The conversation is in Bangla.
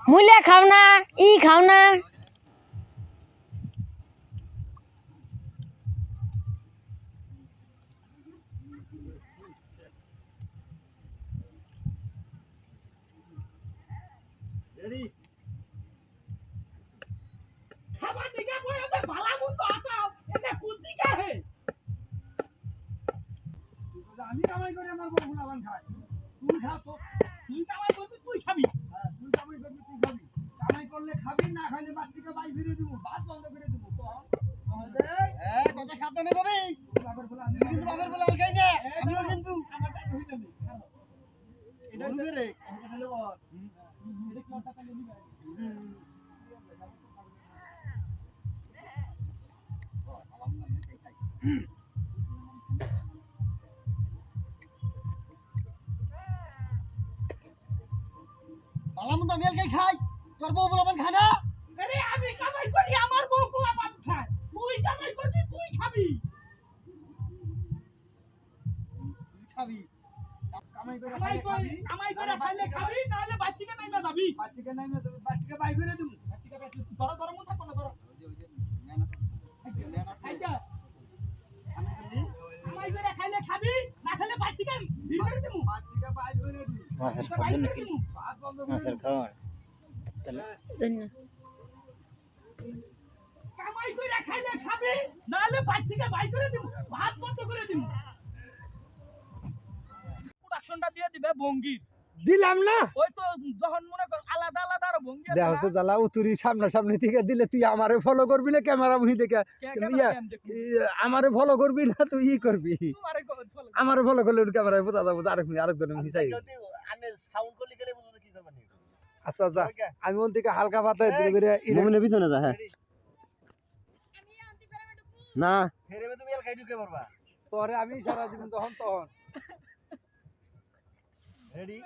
মুলা খাও না ই খাও না খাবার দিকে বই ওদের ভালা মতো আটাও এটা কোন দিকে হে আমি কামাই করে আমার বউ ভুলাবান খায় তুই খা তো তুই কামাই করবি তুই খাবি হ্যাঁ তুই কামাই করবি তুই খাবি কামাই করলে খাবি না খাইলে বাচ্চাকে বাই ফিরে দিব ভাত বন্ধ করে দিব তো কত সাবধানে কবি বাবার বলে আমি কিন্তু বাবার বলে আলকাই না আমিও কিন্তু আমারটা হইতে নেই এটা বলবে রে এটা হলো এটা কি টাকা নিবি বালাম তো মেল খাই খাই তোর বউ বলবেন খায় না আরে আমি কামাই করি আমার বউ বলবেন খায় তুই কামাই করবি তুই খাবি তুই খাবি কামাই করে খাইলে খাবি নাহলে বাচ্চাকে নাইমা যাবি বাচ্চাকে নাইমা যাবি বাচ্চাকে বাই করে দিমু বাচ্চাকে বাই ধরো ধরো মুতা কোন ধরো কামাই করে খাইলে খাবি না খাইলে বাচ্চাকে ভিড় করে দিমু বাচ্চাকে বাই করে দিমু মাছের খাবেন নাকি মাছের খাওয়ার তাহলে কামাই করে খাইলে খাবি নাহলে বাচ্চাকে বাই করে দিমু ভাত বন্ধ করে দিমু প্রোডাকশনটা দিয়ে দিবে ভঙ্গির দিলাম না ওই তো যখন মনে কর আলাদা আলাদা আর ভঙ্গি আছে দেখো তো জ্বালা উতুরি সামনাসামনি থেকে দিলে তুই আমারে ফলো করবি না ক্যামেরা মুহি দেখে আমারে ফলো করবি না তুই ই করবি আমারে ফলো করলে ক্যামেরায় বোঝা যাবো আরেকজন হিসাই আচ্ছা আচ্ছা আমি ওন থেকে হালকা পাতায় মুমিনের পিছনে যা হ্যাঁ না তোরে আমি সারা জীবন তখন রেডি